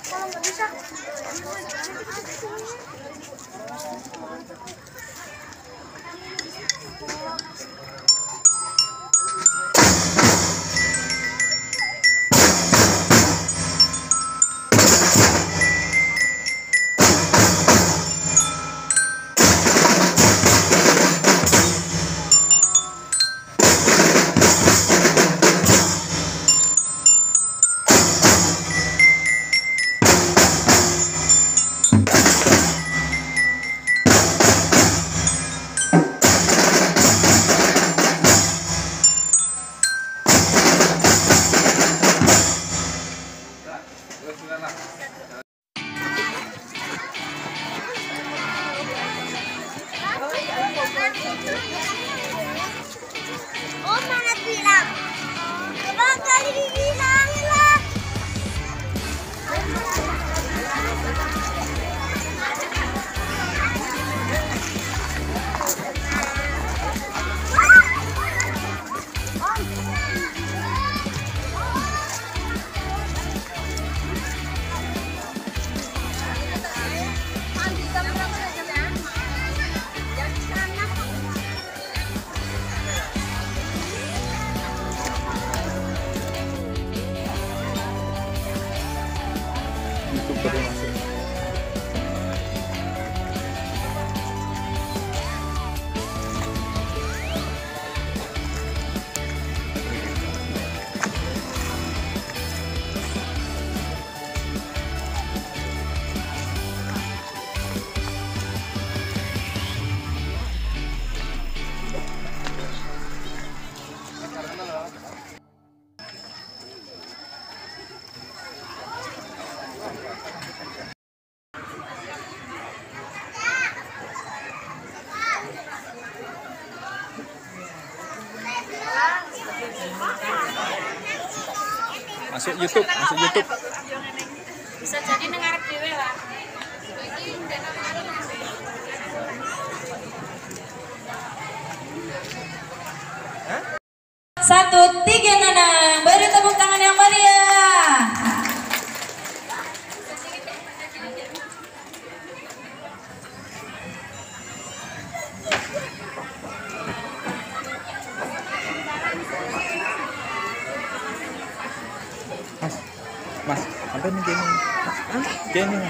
Kalau nggak bisa. Oh, mana bilang? Coba kali dibilangin lah. YouTube baru masuk. Masuk YouTube, masuk YouTube. Bisa jadi ngarep dhewe lah. Satu, tiga, Nanang. Beri tepuk tangan yang meriah. Mas, sampai nih gini. Gini.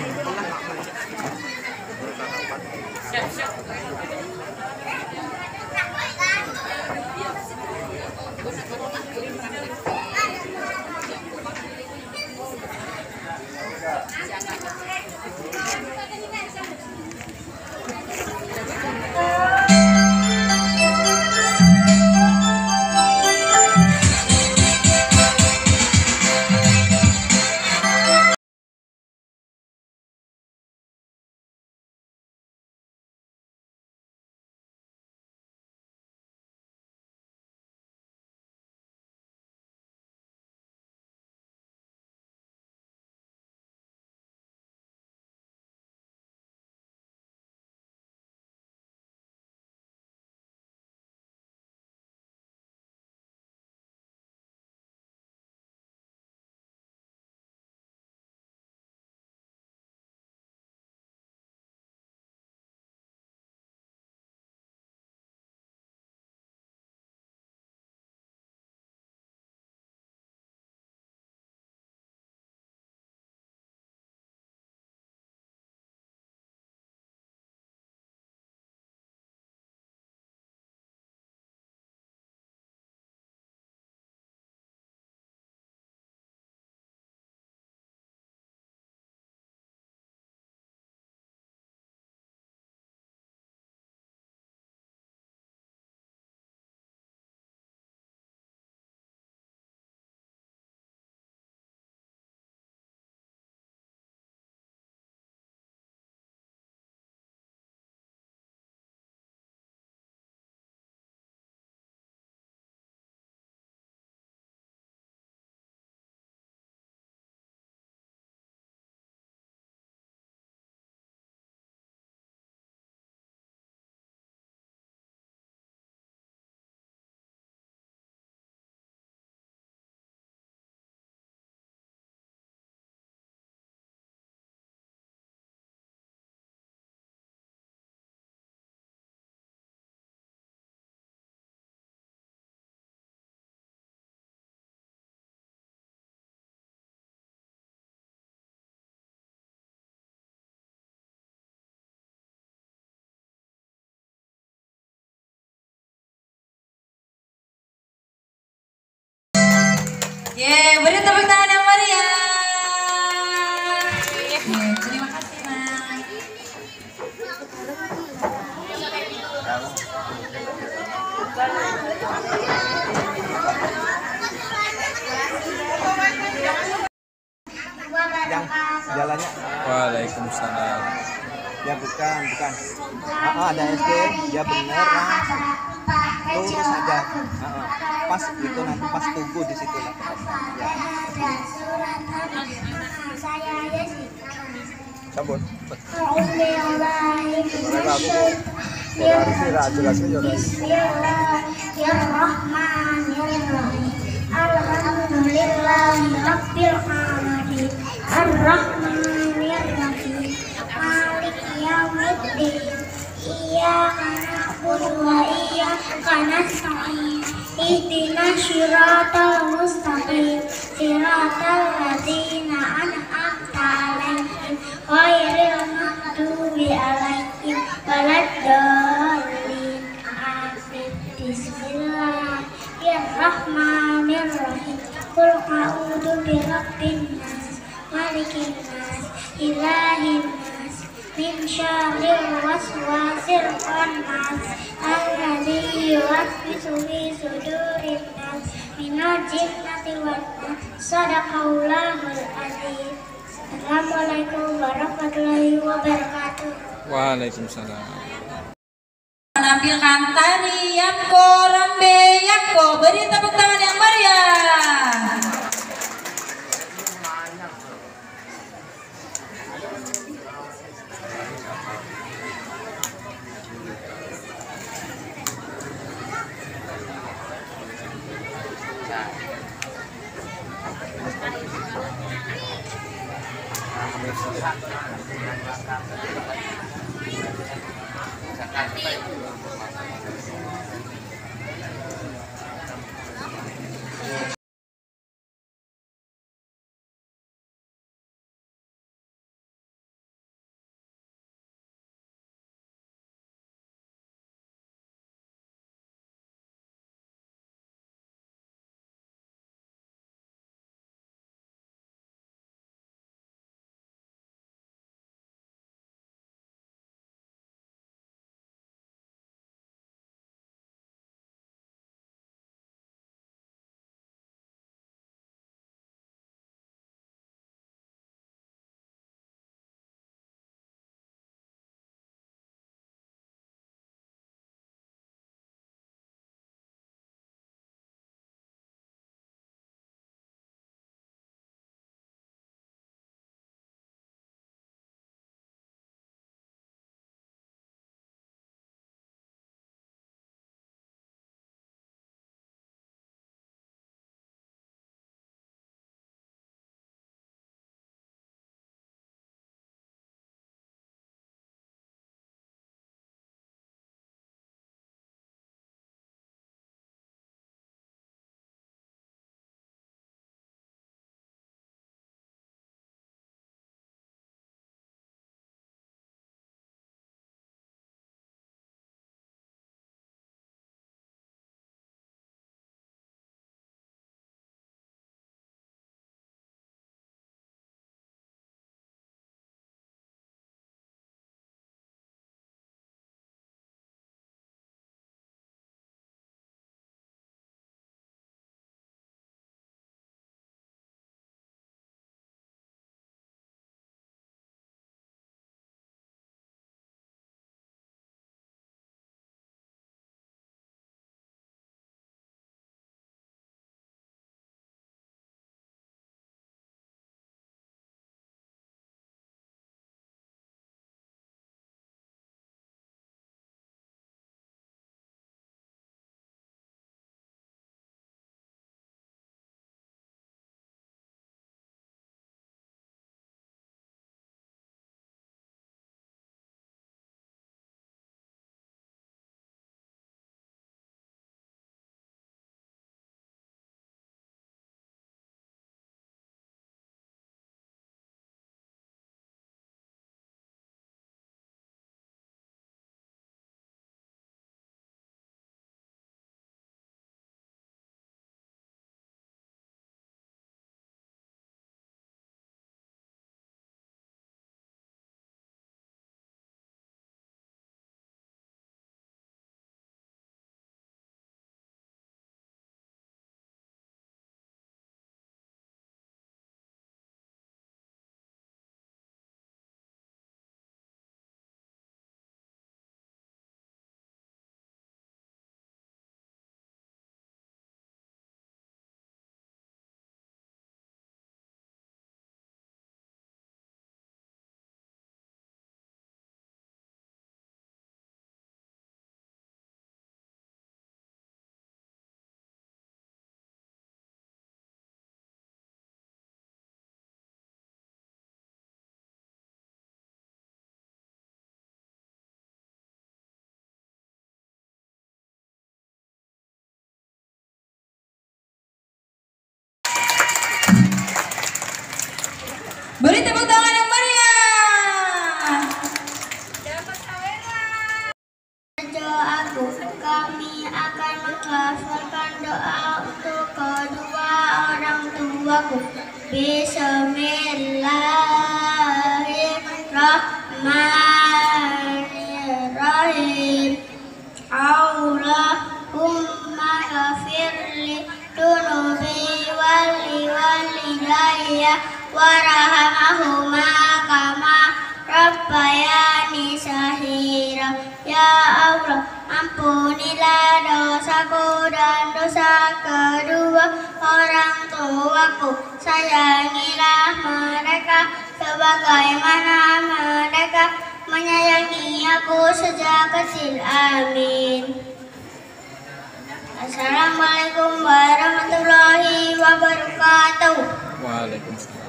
Beri tepuk tangan yang meriah. Terima kasih, Mas. Yang jalannya Waalaikumsalam. ya bukan ada SD ya bener lurus aja. Pas itu nanti pas tugu di situ lah ya. Sabun Bismillahirrahmanirrahim. Alhamdulillahirabbil alamin. Arrahmanirrahim. Maliki yaumiddin. Iyyaka na'budu wa iyyaka nasta'in. Ihdinas siratal mustaqim. Siratal ladzina an'amta 'alaihim ghairil maghdubi 'alaihim waladdallin. Amin. Bismillahirrahmanirrahim. Qul a'udzu birabbin nas, malikin nas, ilahin nas, min syarril waswasil khannas, alladzi yuwaswisu fi sudurin nas, minal jinnati wan nas. Shadaqallahul azim. Assalamualaikum warahmatullahi wabarakatuh. Waalaikumsalam. Menampilkan tari Yapko Rambe Yapko. Beri tepuk tangan yang meriah. Beri tepuk tangan yang meriah. Doaku, kami akan menghafalkan doa untuk kedua orang tuaku. Bismillahirrahmanirrahim. Allahumma ghafirli dunubi wali walidayya warhamahuma kama rabbayani sahira. Ya Allah, ampunilah dosaku dan dosa kedua orang tuaku. Sayangilah mereka sebagaimana mereka menyayangi aku sejak kecil. Amin. Assalamualaikum warahmatullahi wabarakatuh. Waalaikumsalam.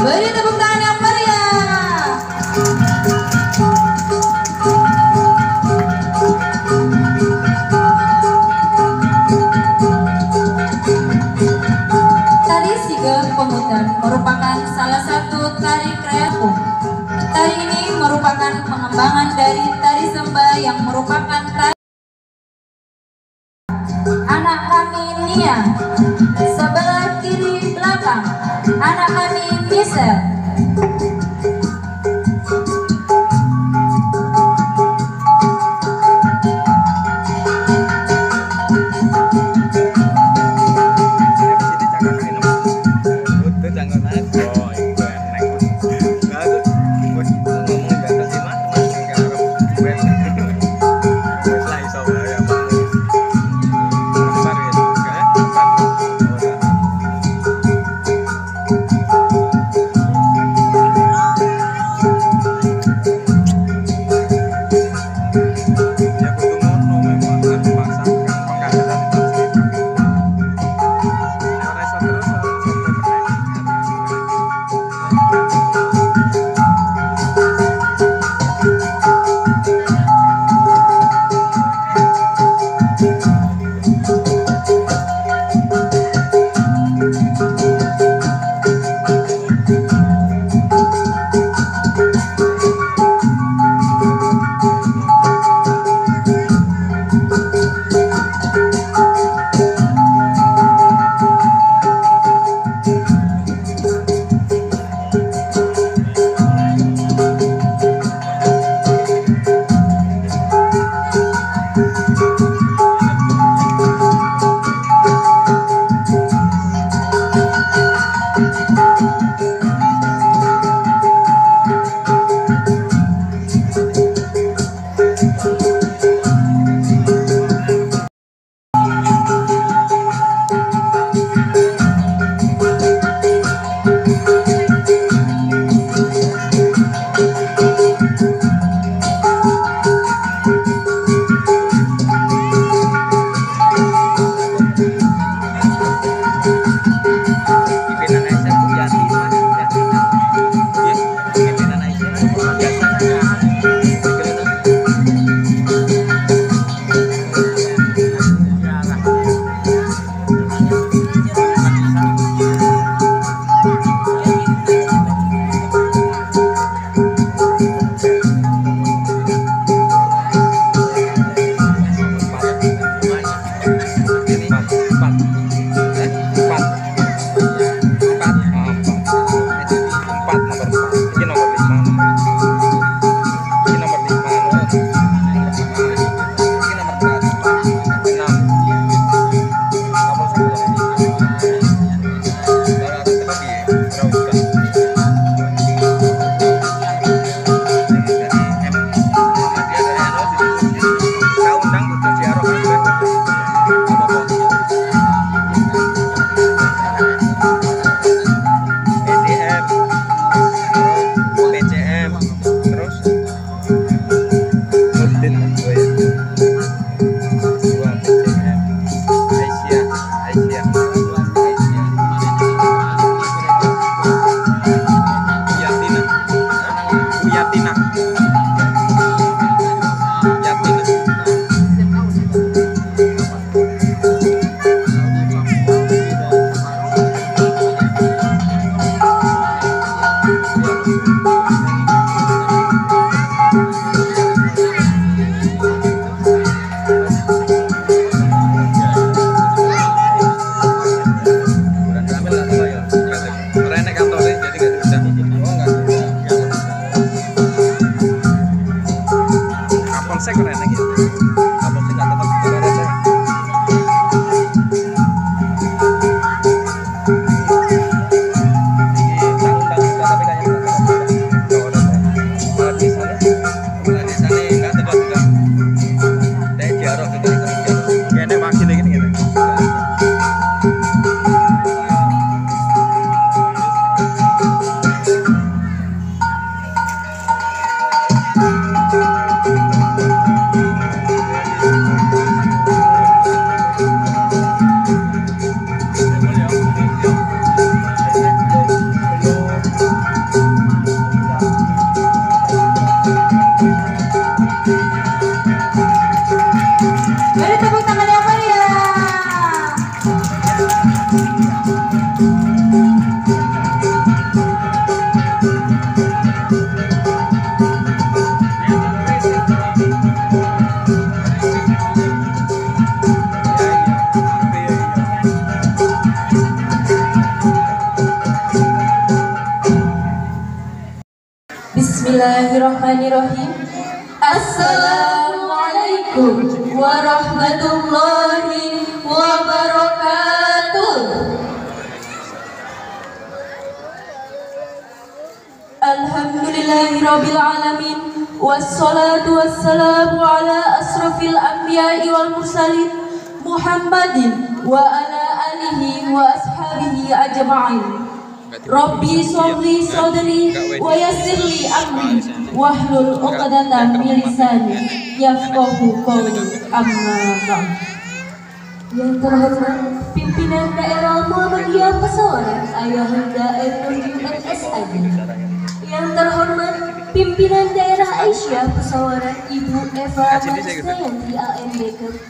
Beri tepuk tangan yang meriah. Tari Sigap Pemuda merupakan salah satu tari kreatif. Tari ini merupakan pengembangan dari tari sembah yang merupakan tari anak kami Nia, sebelah kiri belakang anak kami Michelle. Bismillahirrahmanirrahim. Assalamualaikum warahmatullahi wabarakatuh. Alhamdulillahirabbil alamin wassalatu wassalamu ala asrofil anbiya'i wal mursalin Muhammadin wa ala alihi wa ashabihi ajma'in. Rabbi sholli sadri wa yassirli amri wahlul 'uqdatam min lisani yafqahu qawli. Amma ba'd. Yang terhormat pimpinan daerah Muhammadiyah Pesawaran Ayahanda MUNSAD. Yang terhormat pimpinan daerah Aisyah Pesawaran Ibu Eva Marsdayanti AMBK.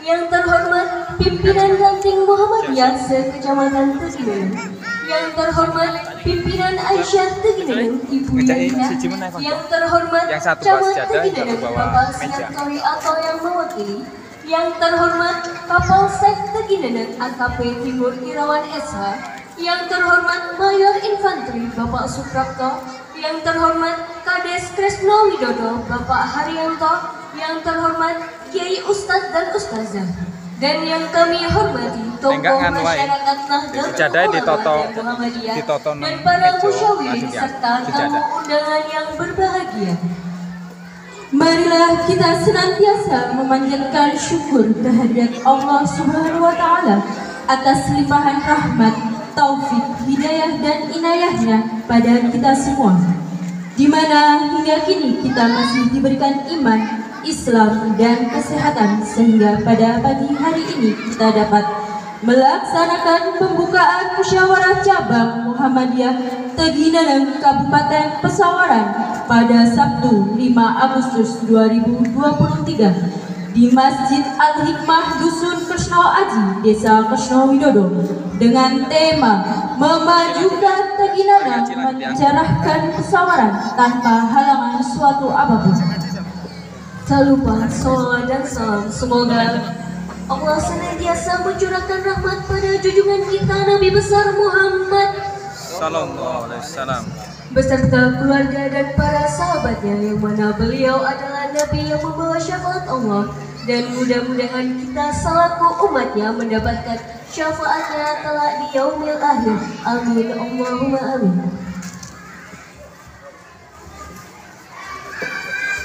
Yang terhormat pimpinan Ranting Muhammadiyah se-Kecamatan Teginan. Yang terhormat pimpinan Aisyah Teginan Ibu Yana. Yang terhormat Camat Teginan Bapak Siantori atau yang mewakili. Yang terhormat Kapolsek Teginan AKP Timur Irawan SH. Yang terhormat Mayor Infanteri Bapak Suprapto. Yang terhormat Kades Kresno Widodo Bapak Haryanto. Yang terhormat Kiai Ustadz dan Ustazah. Dan yang kami hormati tokoh masyarakat Nahdlatul Ulama dan Muhammadiyah dan para musyawirin serta tamu undangan yang berbahagia. Marilah kita senantiasa memanjatkan syukur kehadirat Allah Subhanahu wa taala atas limpahan rahmat, taufik, hidayah dan inayahnya pada kita semua. Di mana hingga kini kita masih diberikan iman, Islam dan kesehatan sehingga pada pagi hari ini kita dapat melaksanakan pembukaan musyawarah cabang Muhammadiyah Teginan Kabupaten Pesawaran pada Sabtu 5 Agustus 2023 di Masjid Al-Hikmah Dusun Kresno Aji, Desa Kresno Widodo dengan tema memajukan Teginan mencerahkan Pesawaran tanpa halangan suatu apapun. Tak lupa salawat dan salam semoga Allah senantiasa mencurahkan rahmat pada junjungan kita Nabi besar Muhammad Sallallahu alaihi wasallam beserta keluarga dan para sahabatnya, yang mana beliau adalah Nabi yang membawa syafaat Allah, dan mudah-mudahan kita selaku umatnya mendapatkan syafaatnya kelak di yaumil akhir. Amin Allahumma amin.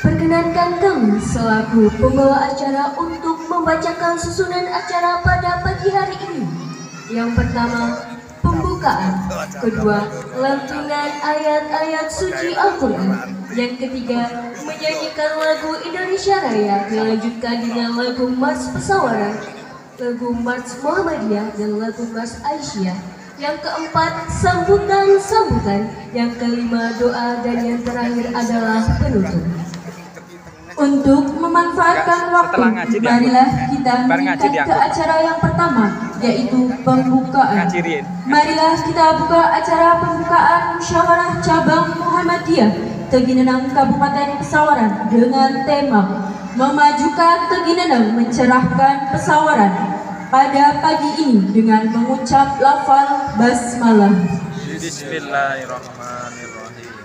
Perkenankan kami selaku pembawa acara untuk membacakan susunan acara pada pagi hari ini. Yang pertama, pembukaan. Kedua, lantunan ayat-ayat suci Al-Quran. Yang ketiga, menyanyikan lagu Indonesia Raya. Dilanjutkan dengan lagu Mars Pesawaran, lagu Mars Muhammadiyah, dan lagu Mars Aisyah. Yang keempat, sambutan. Yang kelima, doa. Dan yang terakhir adalah penutup. Untuk memanfaatkan waktu, marilah kita meningkat ke acara yang pertama, yaitu pembukaan. Marilah kita buka acara pembukaan musyawarah cabang Muhammadiyah Teginan Kabupaten Pesawaran dengan tema memajukan Teginan mencerahkan Pesawaran pada pagi ini dengan mengucap lafal basmalah. Bismillahirrahmanirrahim.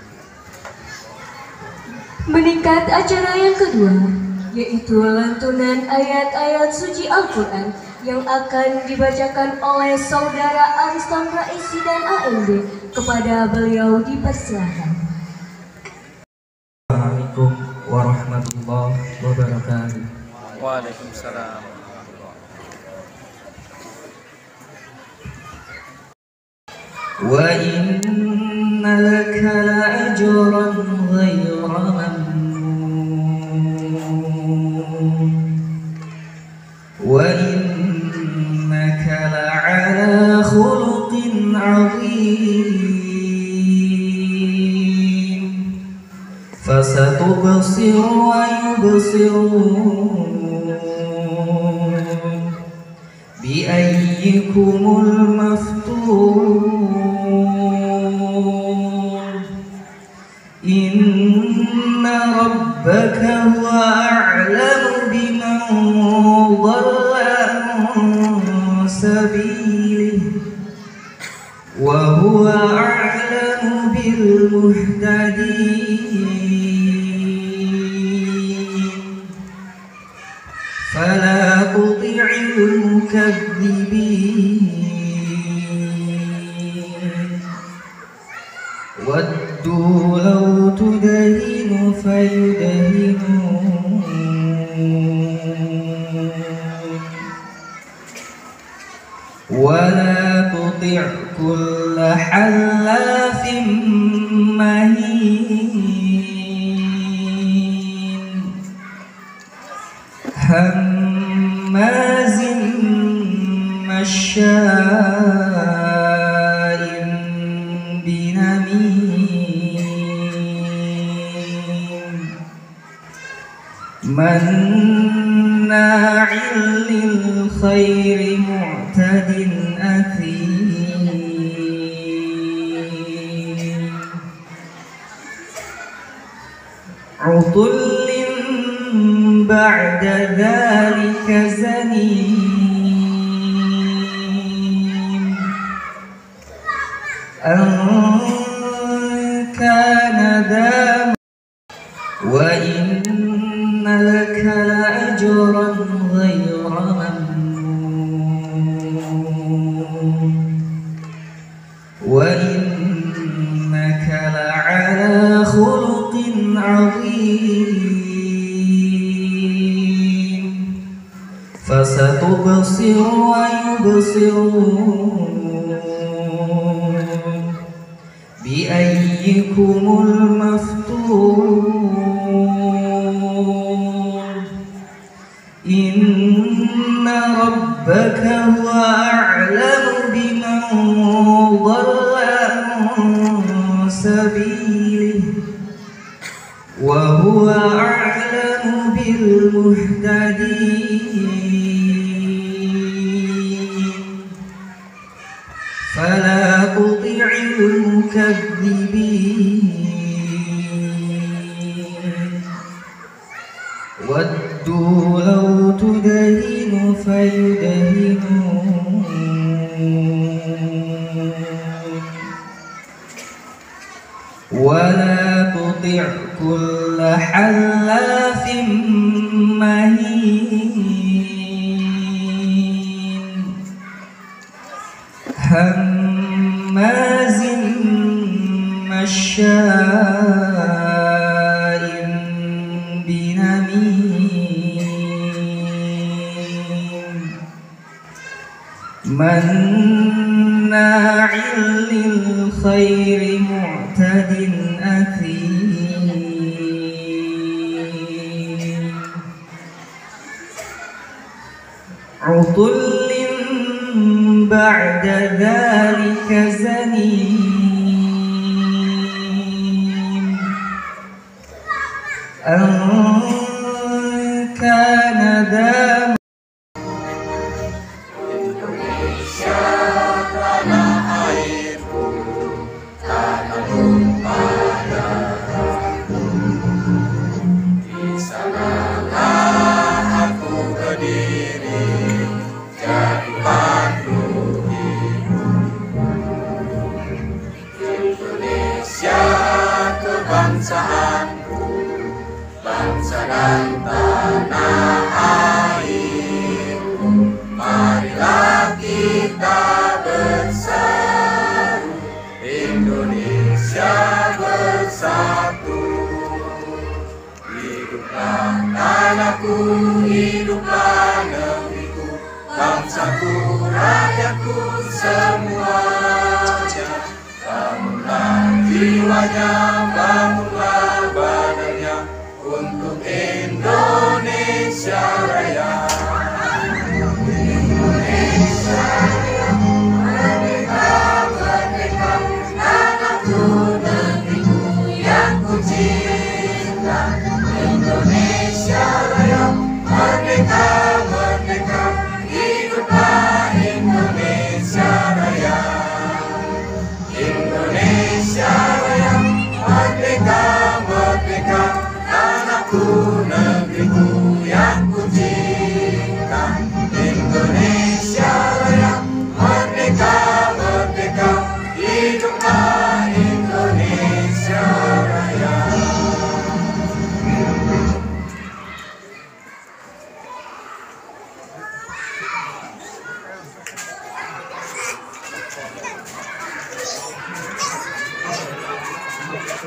Meningkat acara yang kedua, yaitu lantunan ayat-ayat suci Al-Quran yang akan dibacakan oleh Saudara Ariston Raisi dan AMD. Kepada beliau dipersilakan. Assalamualaikum warahmatullahi wabarakatuh. Waalaikumsalam. Wa inna laka la'ajran ghayra mamnun wa innaka la'ala khuluqin 'azim fasatubsiru wa yubsirun biayyikumul maftun inna rabbaka huwa a'lamu biman dhalla an sabilihi وهو أعلم بالمهتدين فلا تطع المكذبين ودوا لو تدهن فيدهنون ولا تطع كل حلاف مهين هماز مشاء بنميم مناع للخير معتد أثيم عتل بعد ذلك زنيم أن كان ذا وإن لك لأجرا غير ممنون وإنك لعلى خلق عظيم فستبصر ويبصرون بأيكم المفتون إن ربك هو أعلم بمن ضل عن سبيله وهو أعلم بالمهتدين فلا تطع المكذبين ودوا لو تدهن فيدهنون ولا تطع كل حلاف مهين هماز مشاء بنميم مناع للخير معتد أثيم عتل بعد ذلك زنيم أن كان ذا Bangsaanku, bangsa dan tanah airku, marilah kita berseru, Indonesia bersatu. Hiduplah tanahku, hiduplah negeriku, bangsaku, rakyatku semuanya. Bangunlah jiwanya, bangunlah badannya untuk Indonesia Raya. Indonesia Raya, merdeka, merdeka, tanahku, negeriku yang ku cinta. Indonesia Raya, merdeka, merdeka, hiduplah Indonesia Raya. Indonesia Raya, merdeka, merdeka, tanahku, negeriku yang ku cinta. Indonesia Raya, merdeka, merdeka, Kami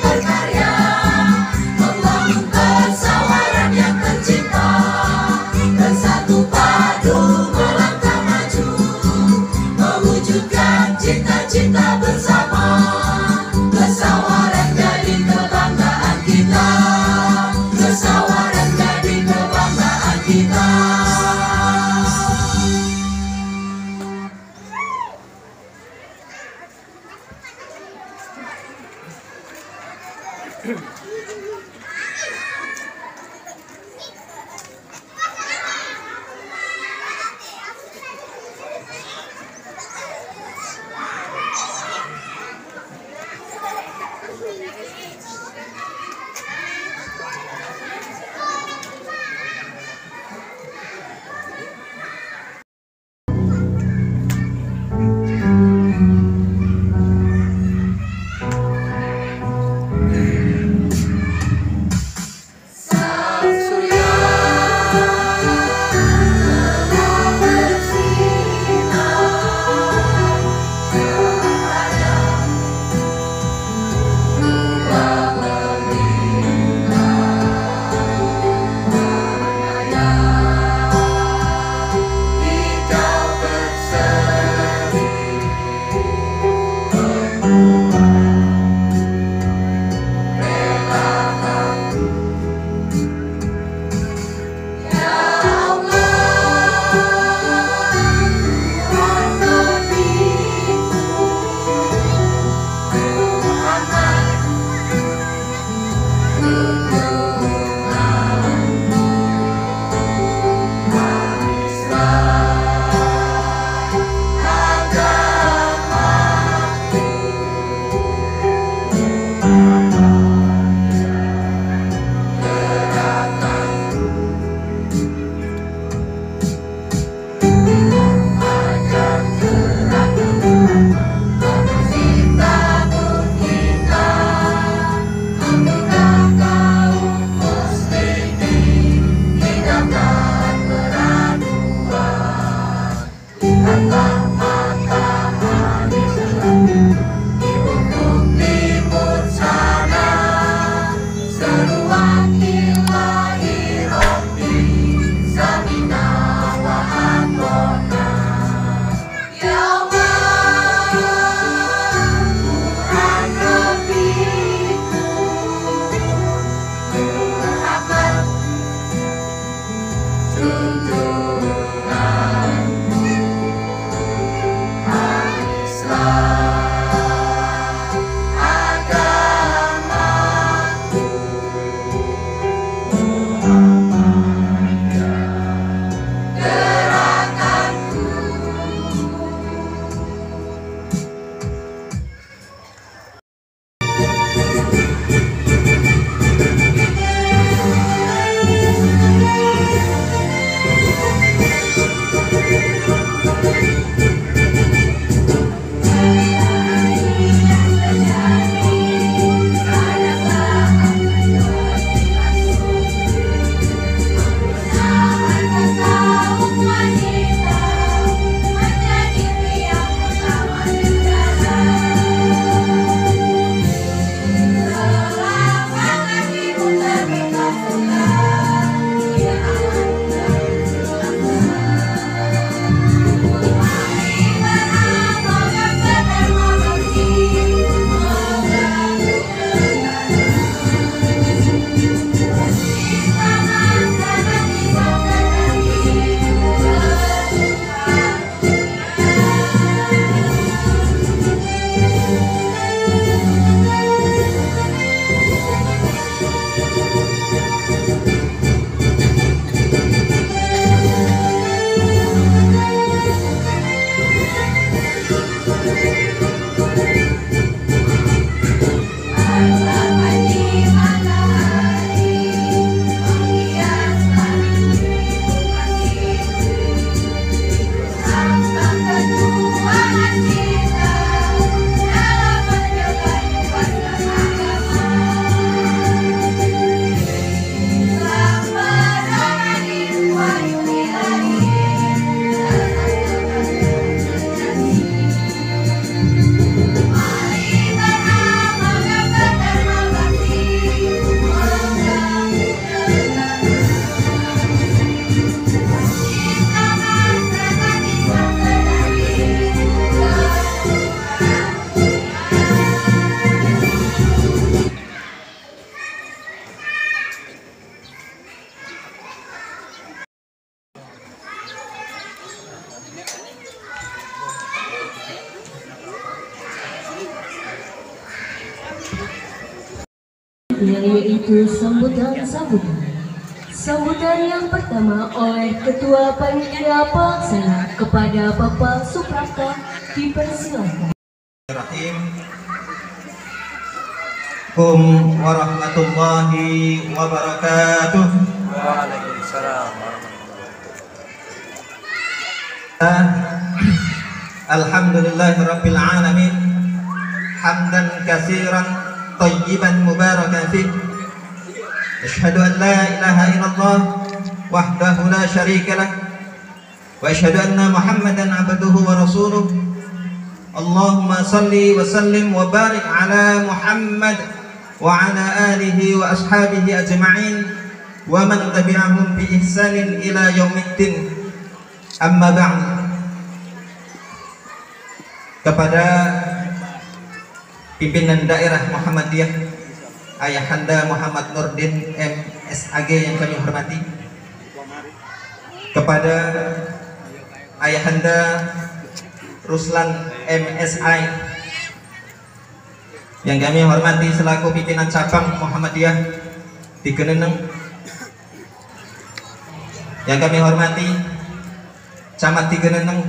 berkarya membangun kesawaran yang tercipta, bersatu padu melangkah maju, mewujudkan cita-cita bersama. Kesawaran jadi kebanggaan kita, kesawaran jadi kebanggaan kita. Islam. yaitu sambutan. Sambutan yang pertama oleh Ketua Panitia Pelaksana kepada Bapak Suprapto, dipersilakan. Assalamualaikum warahmatullahi wabarakatuh. Waalaikumsalam Alhamdulillahirabbil alamin. Hamdan katsiran thayyiban mubarakan fih. Asyhadu an la ilaha illallah wahdahu la syarika lah wa asyhadu anna Muhammadan abduhu wa rasuluh. Allahumma salli wa sallim wa barik ala Muhammad wa ala alihi wa ashabihi ajma'in wa man tabi'ahum bi ihsanin ila yaumiddin. Amma ba'd. Kepada pimpinan daerah Muhammadiyah Ayahanda Muhammad Nurdin MSAG yang kami hormati, kepada Ayahanda Ruslan MSI yang kami hormati selaku pimpinan cabang Muhammadiyah di Geneneng, yang kami hormati Camat di Geneneng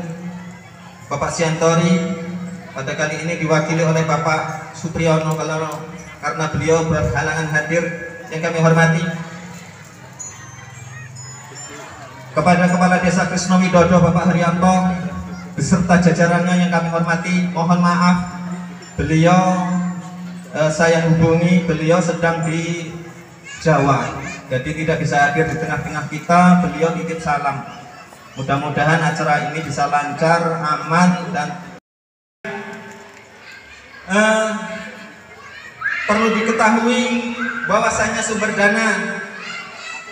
Bapak Siantori, pada kali ini diwakili oleh Bapak Supriyono Kaloro karena beliau berhalangan hadir, yang kami hormati. Kepada Kepala Desa Krisno Widodo Bapak Haryanto beserta jajarannya yang kami hormati, mohon maaf beliau saya hubungi, beliau sedang di Jawa, jadi tidak bisa hadir di tengah-tengah kita. Beliau titip salam, mudah-mudahan acara ini bisa lancar, aman, dan perlu diketahui bahwasanya sumber dana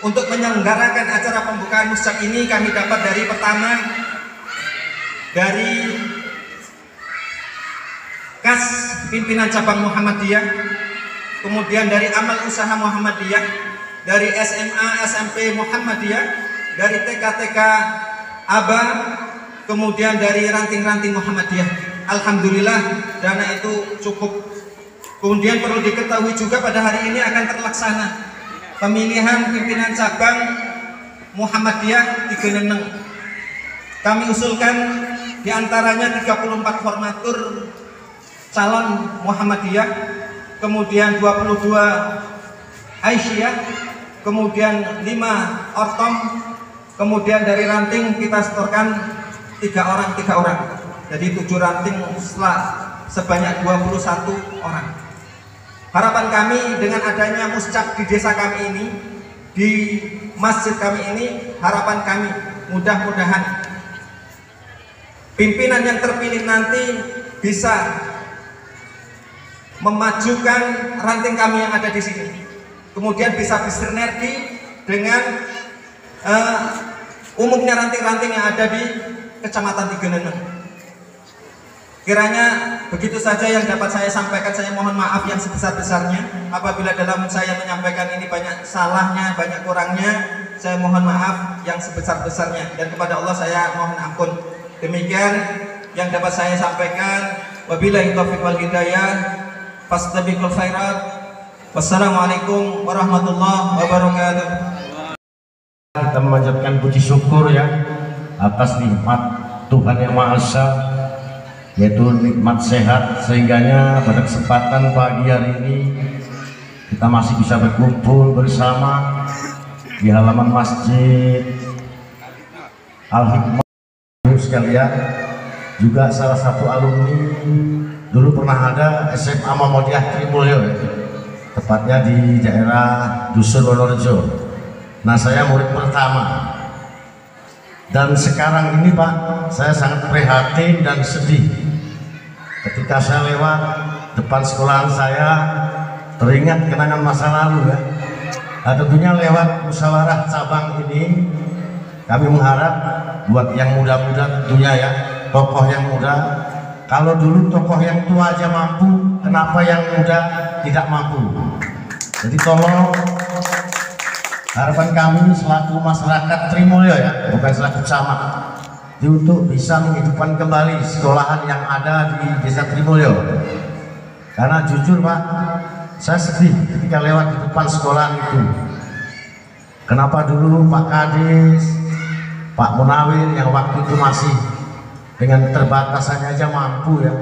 untuk menyelenggarakan acara pembukaan muscak ini kami dapat dari pertama dari kas pimpinan cabang Muhammadiyah, kemudian dari amal usaha Muhammadiyah, dari SMA SMP Muhammadiyah, dari TK ABA, kemudian dari ranting-ranting Muhammadiyah. Alhamdulillah dana itu cukup. Kemudian perlu diketahui juga pada hari ini akan terlaksana pemilihan pimpinan cabang Muhammadiyah di Geneneng. Kami usulkan diantaranya 34 formatur calon Muhammadiyah, kemudian 22 Aisyah, kemudian 5 ortom, kemudian dari ranting kita setorkan 3 orang. Jadi 7 ranting sebanyak 21 orang. Harapan kami dengan adanya muscak di desa kami ini, di masjid kami ini, harapan kami mudah-mudahan pimpinan yang terpilih nanti bisa memajukan ranting kami yang ada di sini, kemudian bisa bersinergi dengan umumnya ranting-ranting yang ada di Kecamatan Tigeneneng. Kiranya begitu saja yang dapat saya sampaikan. Saya mohon maaf yang sebesar-besarnya apabila dalam saya menyampaikan ini banyak salahnya, banyak kurangnya. Saya mohon maaf yang sebesar-besarnya, dan kepada Allah saya mohon ampun. Demikian yang dapat saya sampaikan. Wabillahi taufiq wal hidayah. Fastabiqul khairat. Wassalamualaikum warahmatullahi wabarakatuh. Kita memanjatkan puji syukur ya atas nikmat Tuhan Yang Maha Esa, yaitu nikmat sehat, sehingganya pada kesempatan pagi hari ini kita masih bisa berkumpul bersama di halaman Masjid Al-Hikmah sekalian. Juga salah satu alumni dulu pernah ada SMA Muhammadiyah Trimulyo ya, tepatnya di daerah Dusun Wonorejo. Nah, saya murid pertama, dan sekarang ini Pak, saya sangat prihatin dan sedih ketika saya lewat depan sekolahan saya, teringat kenangan masa lalu ya. Nah, tentunya lewat musyawarah cabang ini kami mengharap buat yang muda-muda tentunya ya, tokoh yang muda, kalau dulu tokoh yang tua aja mampu, kenapa yang muda tidak mampu? Jadi tolong, harapan kami selaku masyarakat Trimulyo ya, bukan selaku camat, untuk bisa menghidupkan kembali sekolahan yang ada di Desa Trimulyo. Karena jujur Pak, Saya sedih ketika lewat di depan sekolah itu. Kenapa dulu Pak Kadis, Pak Munawir yang waktu itu masih dengan terbatasannya aja mampu ya.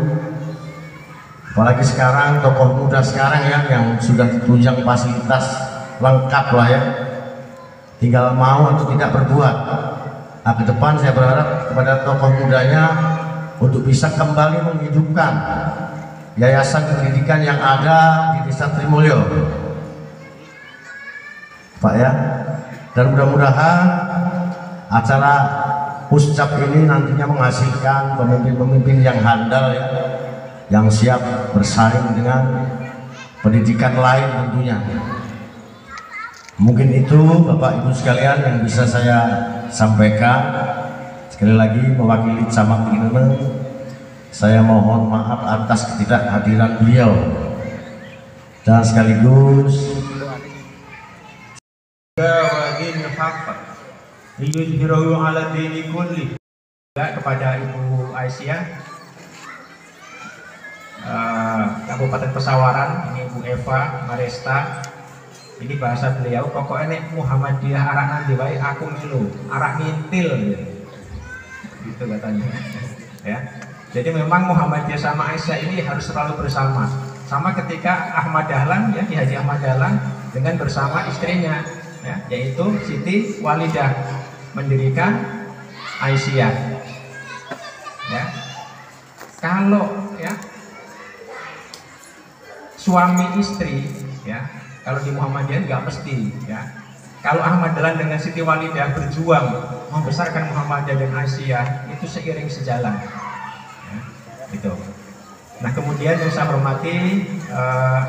Apalagi sekarang tokoh muda sekarang ya yang sudah ditunjang fasilitas lengkap lah ya. Tinggal mau atau tidak berbuat. Nah, ke depan saya berharap kepada tokoh mudanya untuk bisa kembali menghidupkan yayasan pendidikan yang ada di Desa Trimulyo, Pak ya. Dan mudah-mudahan acara Puscap ini nantinya menghasilkan pemimpin-pemimpin yang handal ya, yang siap bersaing dengan pendidikan lain tentunya. Mungkin itu Bapak Ibu sekalian yang bisa saya sampaikan. Sekali lagi mewakili Camat Tineneng, saya mohon maaf atas ketidakhadiran beliau, dan sekaligus kepada Ibu Aisyah Kabupaten Pesawaran, ini Ibu Eva Maresta. Ini bahasa beliau, pokoknya nek Muhammadiyah arak nanti baik aku milu, arak mintil gitu katanya ya. Jadi memang Muhammadiyah sama Aisyah ini harus selalu bersama. Sama ketika Ahmad Dahlan ya, Ki Haji Ahmad Dahlan dengan bersama istrinya ya, yaitu Siti Walidah mendirikan Aisyah ya. Kalau ya suami istri ya, kalau di Muhammadiyah nggak mesti ya. Kalau Ahmad Dahlan dengan Siti Walidah berjuang membesarkan Muhammadiyah dan Aisyah itu seiring sejalan ya, gitu. Nah kemudian yang saya hormati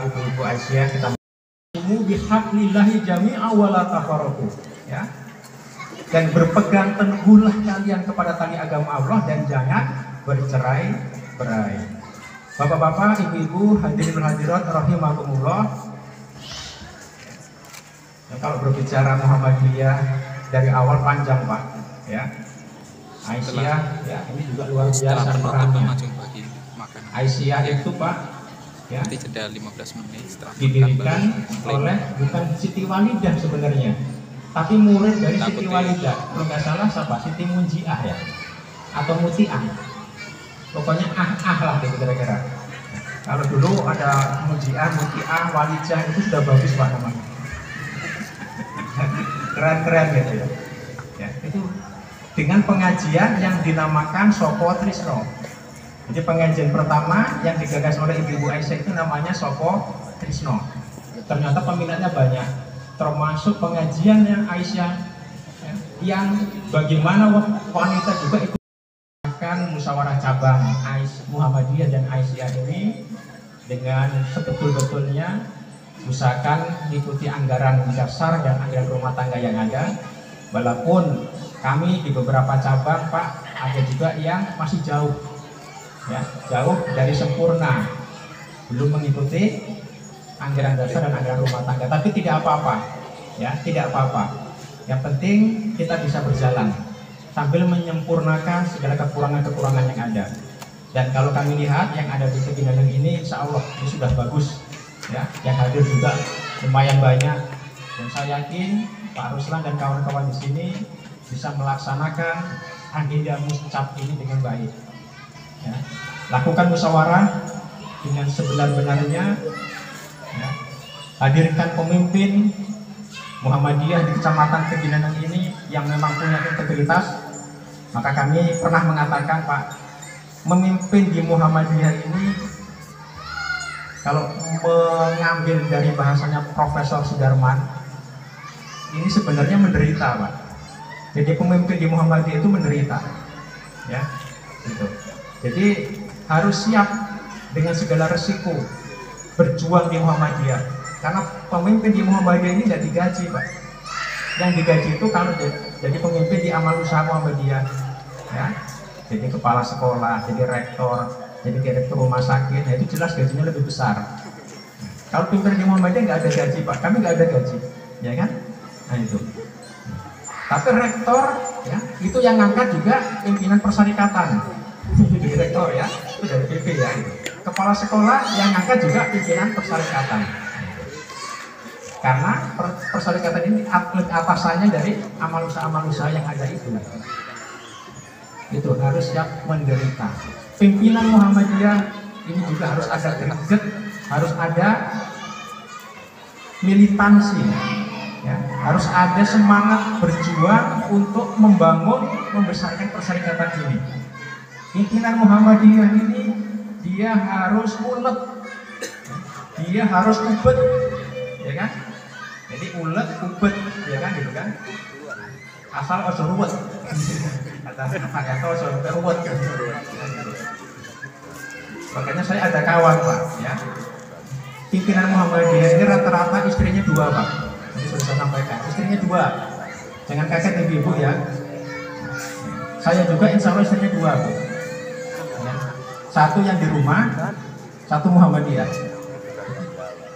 Ibu-ibu Aisyah, kita bihablillahi jami'a wala tafarraqu ya, dan berpegang teguhlah kalian kepada tali agama Allah dan jangan bercerai-berai. Bapak-bapak, ibu-ibu, hadirin hadirat rahimakumullah. Kalau berbicara Muhammadiyah dari awal panjang Pak ya. Aisyah ya, ini juga luar biasa perannya. Aisyah itu Pak ya, didirikan oleh bukan Siti Walidah sebenarnya, tapi murid dari Siti Walidah. Kalau nggak salah siapa? Siti Munjiah ya, atau Mutiah. Pokoknya lah gitu kira-kira. Kalau dulu ada Munjiah, Mutiah, Walijah itu sudah bagus Pak namanya. Keren-keren gitu ya. Itu dengan pengajian yang dinamakan Sopo Trisno. Jadi pengajian pertama yang digagas oleh Ibu Aisyah itu namanya Sopo Trisno. Ternyata peminatnya banyak, termasuk pengajian yang Aisyah ya, yang bagaimana wanita juga ikut musyawarah cabang Muhammadiyah dan Aisyah ini dengan sebetul-betulnya usahakan mengikuti anggaran dasar dan anggaran rumah tangga yang ada. Walaupun kami di beberapa cabang Pak ada juga yang masih jauh ya, jauh dari sempurna, belum mengikuti anggaran dasar dan anggaran rumah tangga, tapi tidak apa-apa ya, tidak apa-apa. Yang penting kita bisa berjalan sambil menyempurnakan segala kekurangan-kekurangan yang ada. Dan kalau kami lihat yang ada di Teginandang ini, insya Allah ini sudah bagus ya, yang hadir juga lumayan banyak, dan saya yakin Pak Ruslan dan kawan-kawan di sini bisa melaksanakan agenda Muscap ini dengan baik ya. Lakukan musyawarah dengan sebenar-benarnya ya. Hadirkan pemimpin Muhammadiyah di Kecamatan Teginandang ini yang memang punya integritas. Maka kami pernah mengatakan Pak, memimpin di Muhammadiyah ini kalau mengambil dari bahasanya Profesor Sudarman, ini sebenarnya menderita Pak. Jadi pemimpin di Muhammadiyah itu menderita ya, gitu. Jadi harus siap dengan segala resiko berjuang di Muhammadiyah, karena pemimpin di Muhammadiyah ini tidak digaji Pak. Yang digaji itu kalau jadi pemimpin di amal usaha Muhammadiyah ya, jadi kepala sekolah, jadi rektor, jadi direktur rumah sakit, nah itu jelas gajinya lebih besar. Kalau pimpinan di Muhammadiyah nggak ada gaji Pak, kami nggak ada gaji ya kan, nah itu. Tapi rektor ya, itu yang ngangkat juga pimpinan persyarikatan. Direktor ya, itu dari PP ya gitu. Kepala sekolah yang ngangkat juga pimpinan persyarikatan. Karena persyarikatan ini atasannya dari amal usaha yang ada itu harus siap menderita. Pimpinan Muhammadiyah ini juga harus ada greget, harus ada militansi, ya, harus ada semangat berjuang untuk membangun, membesarkan persyarikatan ini. Pimpinan Muhammadiyah ini dia harus ulet, dia harus ubet, ya kan? Jadi ulet, ubet, ya kan, gitu kan? Asal ojo ruwet, kata Pak Yanto ojo ruwet. Makanya saya ada kawan Pak, ya. Pimpinan Muhammadiyah ini rata-rata istrinya 2 Pak. Ini sudah saya sampaikan, istrinya 2. Jangan kaget ibu-ibu ya. Saya juga insya Allah istrinya 2 Bu. Ya. Satu yang di rumah, satu Muhammadiyah.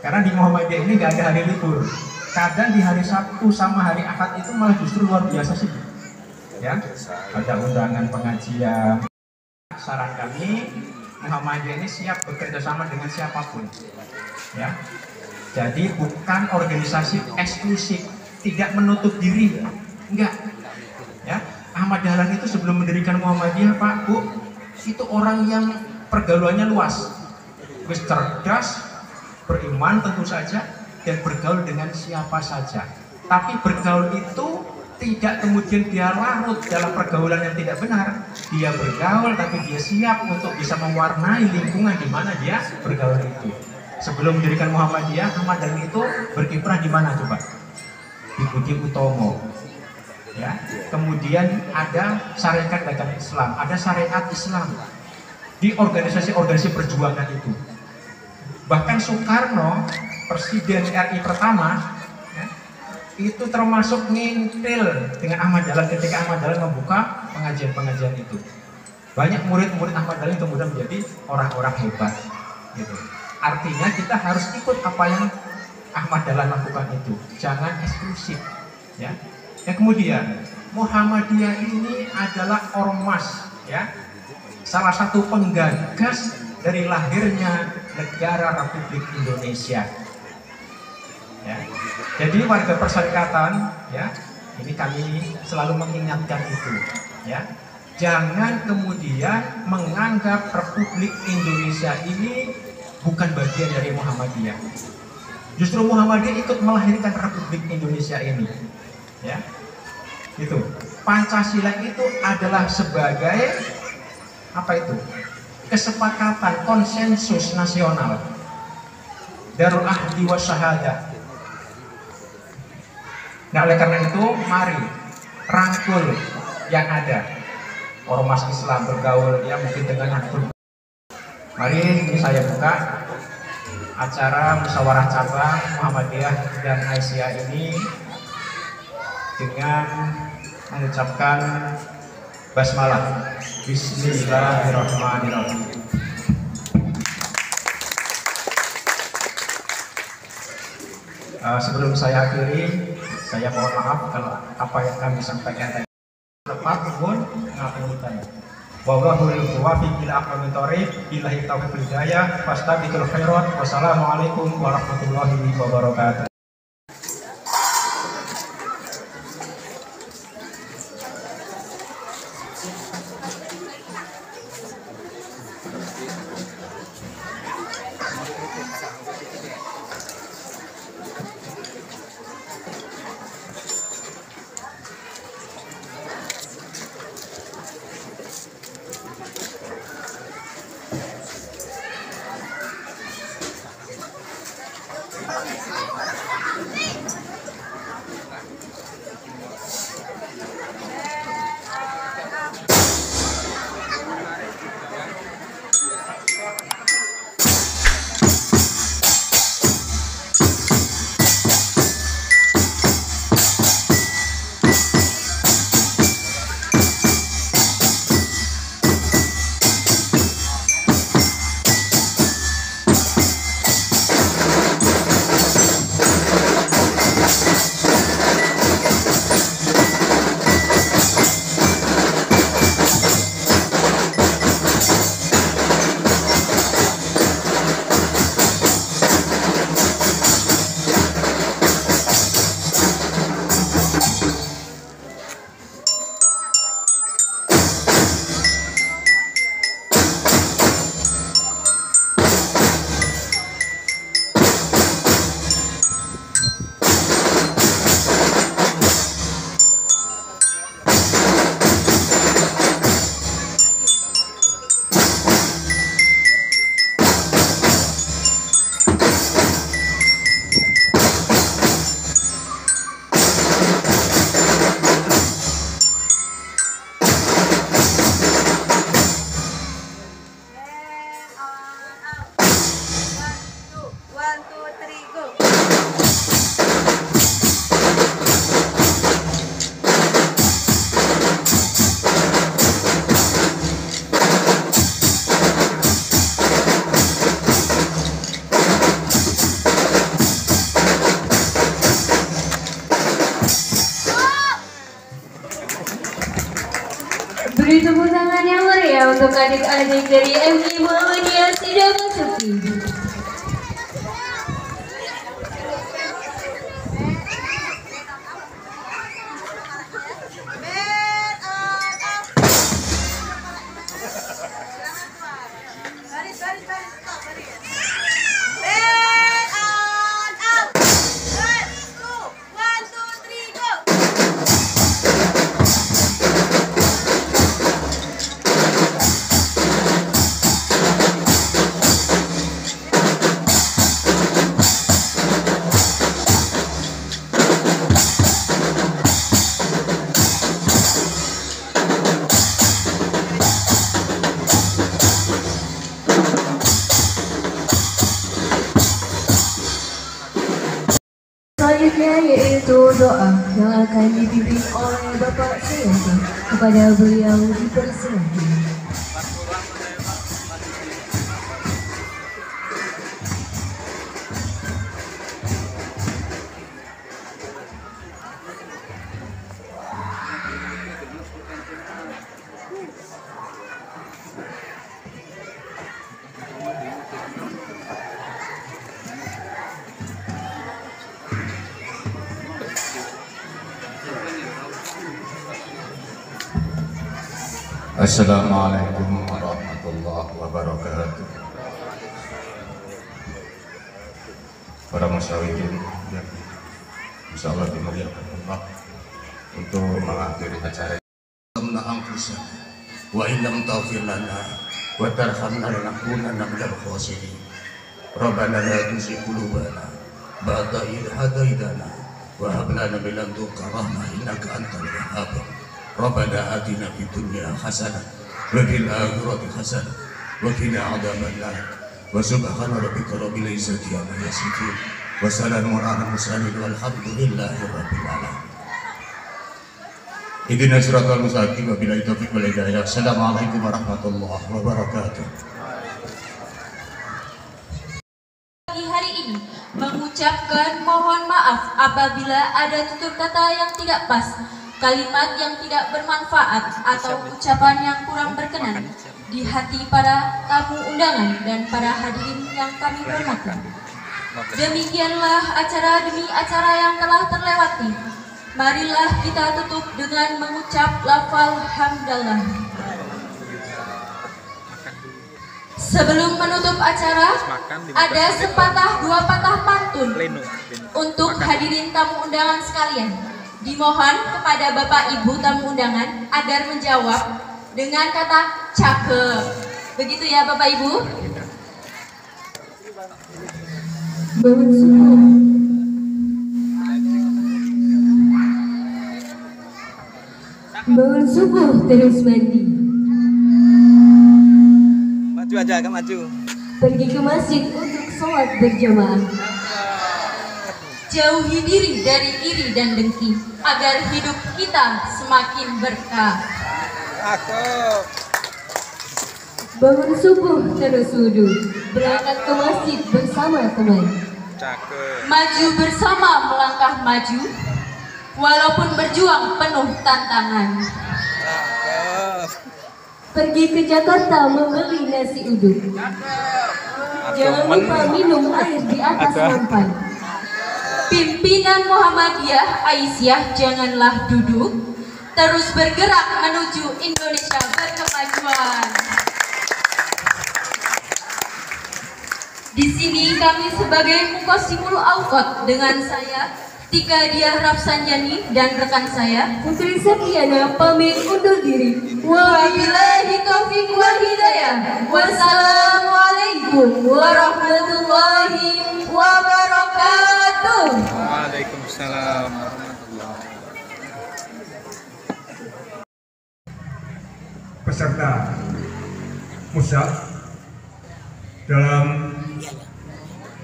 Karena di Muhammadiyah ini nggak ada hari libur. Kadang di hari Sabtu sama hari Ahad itu malah justru luar biasa sih. Ya, ada undangan pengajian. Saran kami, Muhammadiyah ini siap bekerja sama dengan siapapun. Ya, jadi bukan organisasi eksklusif, tidak menutup diri, enggak. Ya, Ahmad Dahlan itu sebelum mendirikan Muhammadiyah Pak Bu, itu orang yang pergaulannya luas, wis cerdas, beriman tentu saja, dan bergaul dengan siapa saja. Tapi bergaul itu tidak kemudian dia larut dalam pergaulan yang tidak benar. Dia bergaul tapi dia siap untuk bisa mewarnai lingkungan di mana dia bergaul itu. Sebelum mendirikan Muhammadiyah, Ahmad Dahlan itu berkiprah di mana coba? Di Budi Utomo. Ya. Kemudian ada syariat dagang Islam, ada syariat Islam di organisasi-organisasi perjuangan itu. Bahkan Soekarno, Presiden RI pertama, ya, itu termasuk ngintil dengan Ahmad Dahlan ketika Ahmad Dahlan membuka pengajian-pengajian itu. Banyak murid-murid Ahmad Dahlan kemudian menjadi orang-orang hebat. Gitu. Artinya kita harus ikut apa yang Ahmad Dahlan lakukan itu, jangan eksklusif. Ya. Yang kemudian Muhammadiyah ini adalah ormas, ya, salah satu penggagas dari lahirnya negara Republik Indonesia. Ya. Jadi warga persyarikatan, ya, ini kami selalu mengingatkan itu, ya, jangan kemudian menganggap Republik Indonesia ini bukan bagian dari Muhammadiyah. Justru Muhammadiyah ikut melahirkan Republik Indonesia ini, ya. Itu Pancasila itu adalah sebagai apa itu? Kesepakatan konsensus nasional, Darul Ahdi wa Syahadah. Nah, oleh karena itu mari rangkul yang ada. Ormas Islam bergaul ya mungkin dengan Nahdlatul. Mari ini saya buka acara musyawarah cabang Muhammadiyah dan Aisyah ini dengan mengucapkan basmalah. Bismillahirrahmanirrahim. Sebelum saya akhiri, saya mohon maaf kalau apa yang kami sampaikan tadi tepat pun ngapunten. Wallahul muwaffiq ila aqwamit thoriq, billahi taufiq wal hidayah, fastabiqul khairat. Wassalamualaikum warahmatullahi wabarakatuh. segera untuk adik-adik dari MI Muhammadiyah Sidang Sepi. Selanjutnya yaitu doa yang akan dipimpin oleh Bapak Sayati. Kepada beliau dipersilakan. Assalamualaikum warahmatullahi wabarakatuh. Para musyawirin yang insyaallah dimuliakan Allah, untuk mengakhiri acara ini, anfusana wa in lam taghfir lana wa tarhamna lanakunanna minal khasirin. Rabbana la tuzigh qulubana ba'da idh hadaytana wa hab lana min ladunka rahmah innaka antal wahhab. Rabbana atina fid dunya hasanah wa fil akhirati hasanah wa qina adzaban nar. Wa subhana rabbika rabbil izzati amma yasifun wa salamun alal mursalin walhamdulillahi rabbil alamin. Ihdinas siratal mustaqim wa billahi taufiq wal hidayah. Assalamualaikum warahmatullahi wabarakatuh. Hari ini mengucapkan mohon maaf apabila ada tutur kata yang tidak pas, kalimat yang tidak bermanfaat, atau ucapan yang kurang berkenan di hati para tamu undangan dan para hadirin yang kami hormati. Demikianlah acara demi acara yang telah terlewati. Marilah kita tutup dengan mengucap lafal hamdalah. Sebelum menutup acara, ada sepatah dua patah pantun untuk hadirin tamu undangan sekalian. Dimohon kepada Bapak Ibu tamu undangan agar menjawab dengan kata cakep. Begitu ya Bapak Ibu? Bangun subuh. Bangun subuh terus mandi. Maju aja, agak maju. Pergi ke masjid untuk sholat berjamaah. Jauhi diri dari iri dan dengki agar hidup kita semakin berkah. Bangun subuh terus wudhu, berangkat ke masjid bersama teman. Maju bersama melangkah maju, walaupun berjuang penuh tantangan. Pergi ke Jakarta membeli nasi uduk. Jangan lupa minum air di atas sampan. Pimpinan Muhammadiyah Aisyah janganlah duduk, terus bergerak menuju Indonesia berkemajuan. Di sini kami sebagai Muqassimul Awqat dengan saya Tika Diah Rafsanjani dan rekan saya Putri Septiana pamit undur diri. Wabillahi taufiq wal hidayah. Wassalamualaikum warahmatullahi wabarakatuh. Waalaikumsalam warahmatullahi. Peserta musab dalam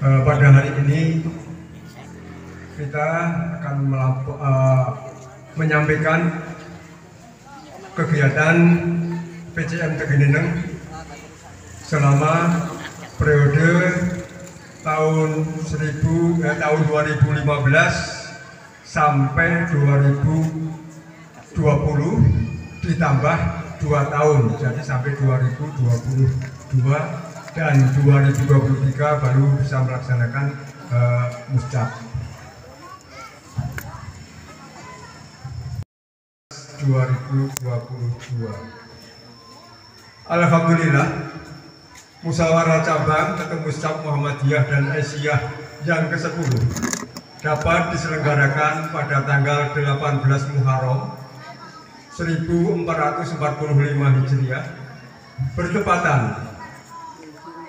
pada hari ini kita akan menyampaikan kegiatan PCM Tegeneneng selama periode tahun 2015 sampai 2020 ditambah 2 tahun, jadi sampai 2022 dan 2023 baru bisa melaksanakan muscap. 2022. Alhamdulillah, musyawarah cabang atau Muscap Muhammadiyah dan Aisyah yang ke-10 dapat diselenggarakan pada tanggal 18 Muharram 1445 Hijriah bertepatan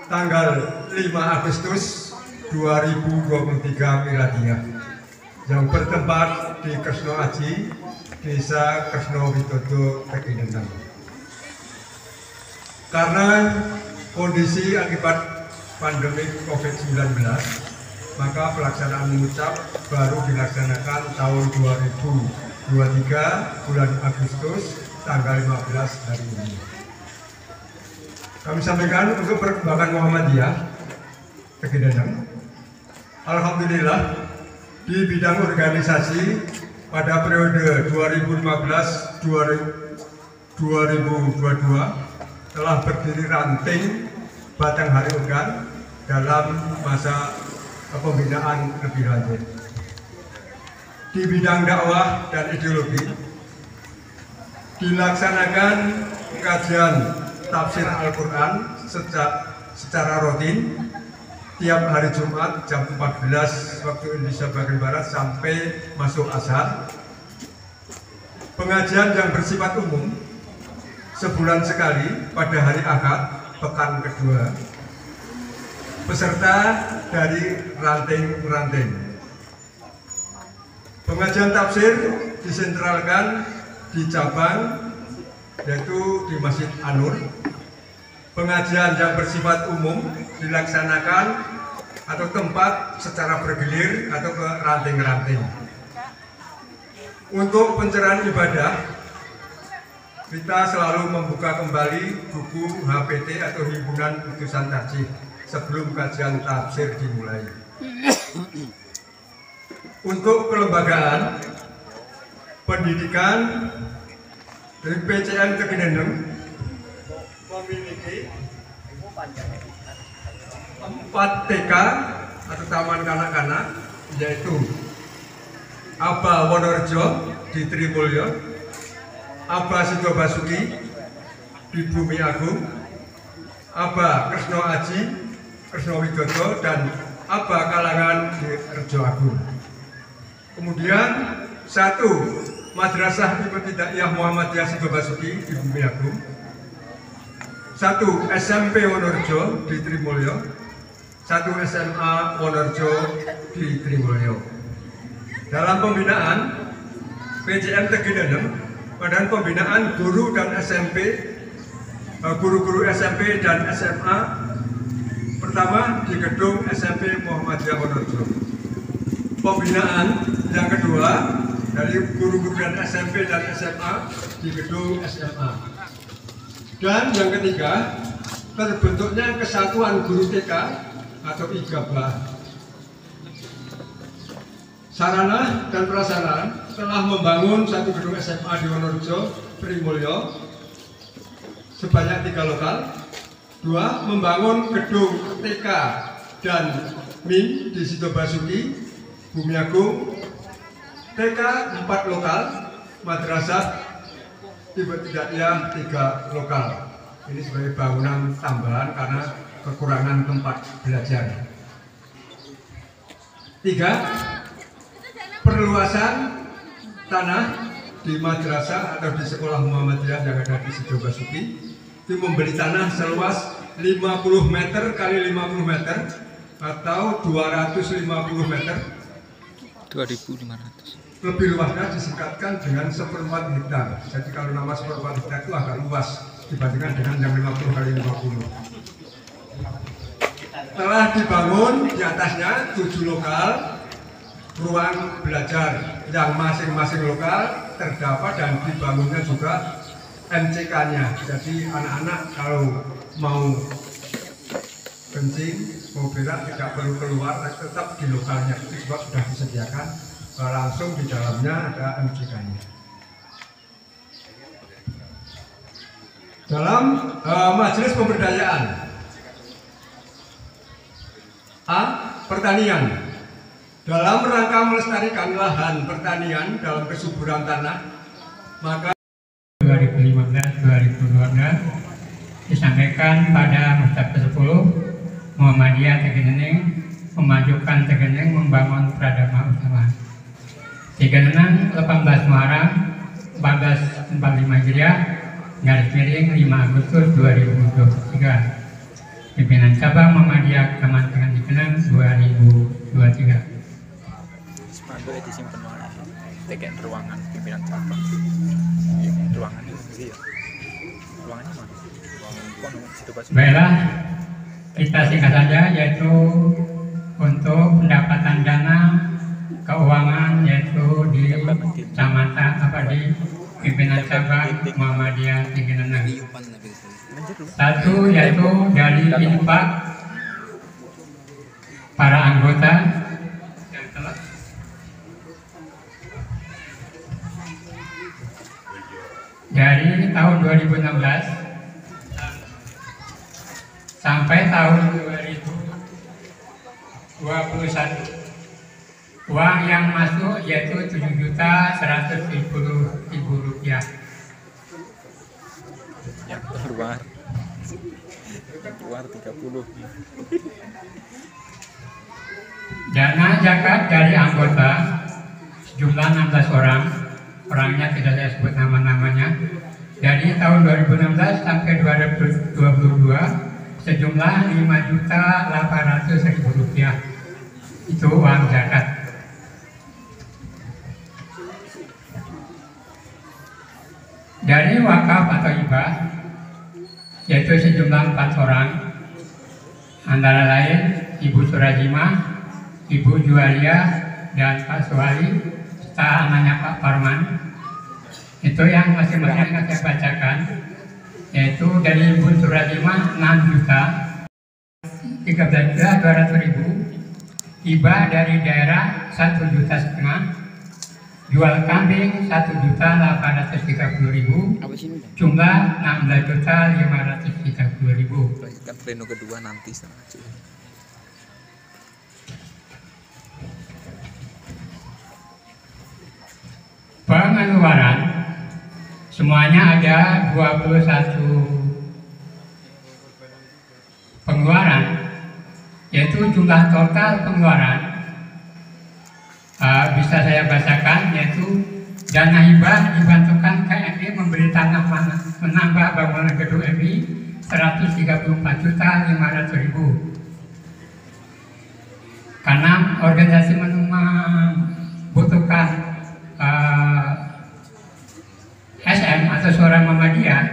tanggal 5 Agustus 2023 Miladiah yang bertempat di Kresno Aji, Desa Kresno Widodo, Tekineneng. Karena kondisi akibat pandemi COVID-19, maka pelaksanaan muscap baru dilaksanakan tahun 2023 bulan Agustus tanggal 15 hari ini. Kami sampaikan untuk perkembangan Muhammadiyah Tekineneng. Alhamdulillah di bidang organisasi pada periode 2015-2022 telah berdiri ranting batang hari organ dalam masa pembinaan lebih lanjut. Di bidang dakwah dan ideologi dilaksanakan kajian tafsir Al-Quran secara rutin tiap hari Jumat jam 14 waktu Indonesia bagian Barat sampai masuk asar. Pengajian yang bersifat umum sebulan sekali pada hari Ahad pekan kedua. Peserta dari ranting-ranting. Pengajian tafsir disentralkan di cabang yaitu di Masjid An-Nur. Pengajian yang bersifat umum dilaksanakan atau tempat secara bergilir atau ke ranting-ranting. Untuk pencerahan ibadah, kita selalu membuka kembali buku HPT atau Himpunan Putusan Tarjih sebelum kajian tafsir dimulai. Untuk kelembagaan pendidikan dari PCN Tekineneng memiliki 4 TK atau taman kanak-kanak, yaitu Aba Wonorejo di Trimulyo, Aba Sido Basuki di Bumi Agung, Aba Kresno Aji, Kresno Widodo, dan Aba Kalangan di Rejo Agung. Kemudian 1 Madrasah Ibtidaiyah Muhammadiyah Sido Basuki di Bumi Agung, 1 SMP Wonorejo di Trimulyo, 1 SMA Wonorejo di Trimulyo. Dalam pembinaan PCN Tekineneng, pada pembinaan guru dan SMP, guru-guru SMP dan SMA, pertama di gedung SMP Muhammadiyah Wonorejo. Pembinaan yang kedua dari guru-guru dan SMP dan SMA di gedung SMA. Dan yang ketiga, terbentuknya Kesatuan Guru TK atau IGABA. Sarana dan prasarana telah membangun 1 gedung SMA di Wonorejo, Trimulyo sebanyak 3 lokal. 2, membangun gedung TK dan MIN di Sido Basuki, Bumi Agung. TK 4 lokal, madrasah Ibtidaiyah 3 lokal. Ini sebagai bangunan tambahan karena kekurangan tempat belajar. 3, perluasan tanah di madrasah atau di sekolah Muhammadiyah yang ada di Sido Basuki. Itu membeli tanah seluas 50 meter kali 50 meter atau 250 meter. 2.500. Lebih luasnya disingkatkan dengan 1/4 hektar. Jadi kalau nama 1/4 hektar itu agak luas dibandingkan dengan yang 50 kali 50. Telah dibangun di atasnya 7 lokal ruang belajar yang masing-masing lokal terdapat dan dibangunnya juga MCK-nya. Jadi anak-anak kalau mau kencing, mau berak tidak perlu keluar, tetap di lokalnya. Itu sebab sudah disediakan langsung di dalamnya ada MCK-nya. dalam majelis pemberdayaan. A. Pertanian. Dalam rangka melestarikan lahan pertanian dalam kesuburan tanah, maka 2015-2012 disampaikan pada Mustab ke-10 Muhammadiyah Tegeneng memajukan Tegeneng membangun peradaban utama. Tegeneng 18 Muharram 1445 Hijriah garis miring 5 Agustus 2023. Pimpinan cabang Muhammadiyah Kementerian Tegeneng 2023. Spanduk disimpan mana? Tekan ruangan pimpinan cabang. Ruangan ini ya. Ruangannya mana? Ruangan situ pas. Baiklah, kita singkat saja, yaitu untuk pendapatan dana keuangan yaitu di kecamatan di pimpinan cabang Muhammadiyah Tegeneng. Satu yaitu dari infak para anggota yang telah dari tahun 2016 sampai tahun 2021 uang yang masuk yaitu Rp7.110.000. Yang keluar 30. Dana zakat dari anggota sejumlah 16 orang, orangnya tidak saya sebut nama-namanya, dari tahun 2016 sampai 2022 sejumlah Rp5.800.000. Itu uang zakat. Dari wakaf atau hibah yaitu sejumlah 4 orang, antara lain Ibu Surajimah, Ibu Juwalia, dan Pak Suwali serta anaknya Pak Parman. Itu yang masing-masing akan saya bacakan, yaitu dari Ibu Surajimah 6.13.200.000, hibah dari daerah 1,5 juta, jual kambing 1.830.000, jumlah 16.530.000. Kan pleno kedua nanti setengah jam. Pengeluaran semuanya ada 21 pengeluaran, yaitu jumlah total pengeluaran bisa saya bacakan, yaitu dana hibah dibantukan KMI memberi tanah menambah bangunan gedung MI 134.500.000 karena organisasi membutuhkan SM atau Suara Muhammadiyah,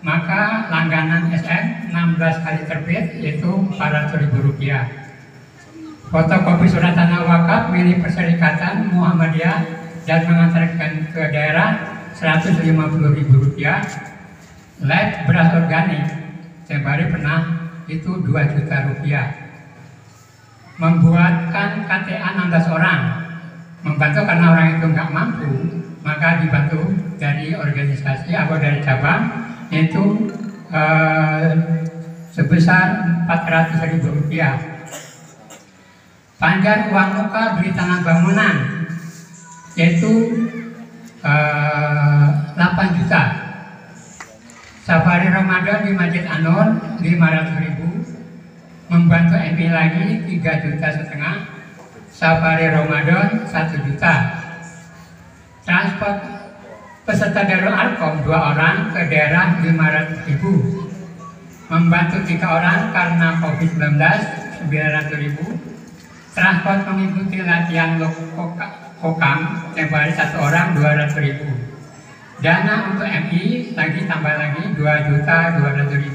maka langganan SM 16 kali terbit yaitu Rp400.000. Fotokopi surat tanah wakaf milik Perserikatan Muhammadiyah dan mengantarkan ke daerah Rp150.000. Lab beras organik Sembari pernah itu Rp2 juta. Membuatkan KTA 16 orang, membantu karena orang itu nggak mampu, maka dibantu dari organisasi atau dari cabang yaitu sebesar Rp400.000. Panjar uang muka beli tanah bangunan yaitu 8 juta. Safari Ramadan di Masjid An-Nur 500.000. Membantu MI lagi 3,5 juta. Safari Ramadan 1 juta. Transport peserta Darul Arkom 2 orang ke daerah 500.000. Membantu 3 orang karena COVID-19 900.000. Transport mengikuti latihan Kokam Sembari 1 orang 200.000. Dana untuk MI lagi tambah lagi 2.200.000.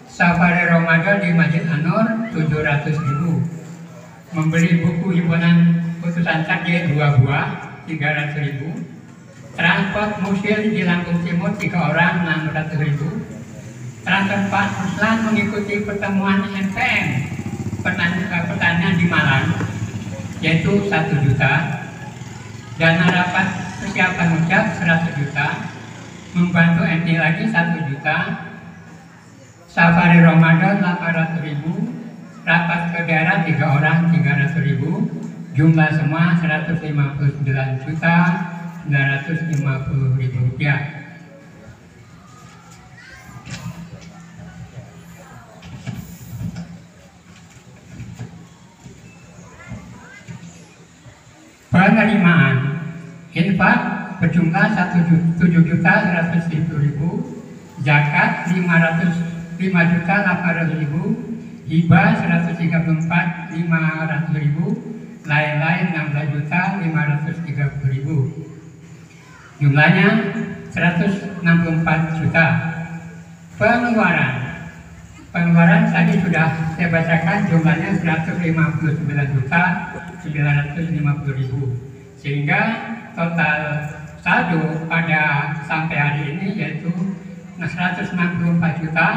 Safari Ramadan di Masjid An-Nur 700.000. Membeli buku himpunan putusan Cakye 2 buah 300.000. Transport musil di Lampung Timur 3 orang 600.000. Transport Pak Ruslan mengikuti pertemuan NPM pertanian di Malang yaitu 1 juta. Dana rapat persiapan ucap 100 juta. membantu ente lagi 1 juta. Safari Ramadan 800.000, rapat ke daerah 3 orang 300.000, jumlah semua 159.950.000 rupiah. Penerimaan infak berjumlah 7.100.000, zakat 5.800.000, hibah 134.500.000, lain-lain 16.530.000. Jumlahnya 164 juta. Pengeluaran tadi sudah saya bacakan, jumlahnya 159.950.000, sehingga total saldo pada sampai hari ini yaitu 164 juta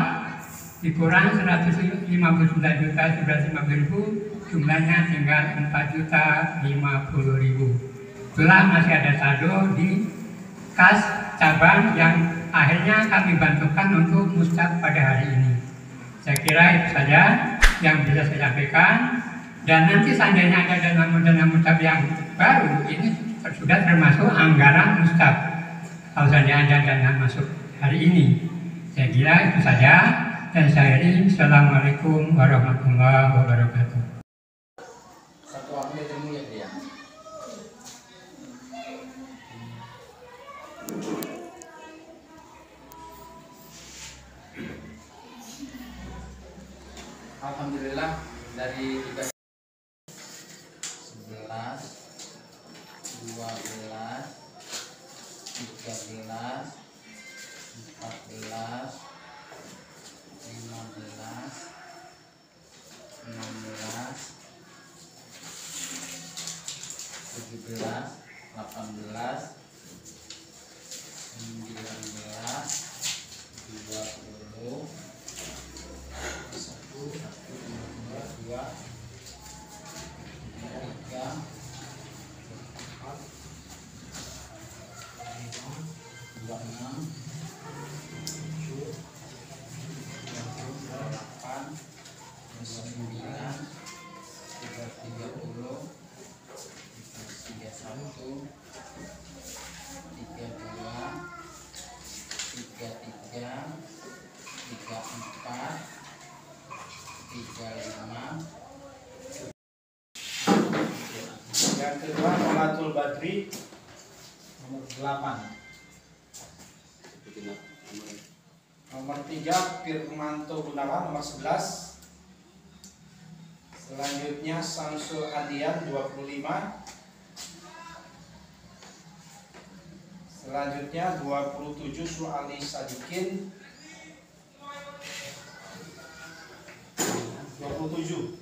dikurang 159.950.000, jumlahnya tinggal 4.050.000. Itulah masih ada saldo di kas cabang yang akhirnya kami bantukan untuk mustaq pada hari ini. Saya kira itu saja yang bisa saya sampaikan, dan nanti seandainya ada dana mustaq yang baru, ini sudah termasuk anggaran mustaq. Kalau saja ada dana masuk hari ini, saya kira itu saja, dan saya akhiri. Assalamualaikum warahmatullahi wabarakatuh. Satu ambil ilmu ya dia. Alhamdulillah dari 11, 12, 13, 14, Yang kedua Nolatul Badri nomor 8. Nomor 3 Firmanto Gunawan nomor 11. Selanjutnya Samsul Adian 25. Selanjutnya 27 Suali Sadikin 27.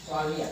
Soalia.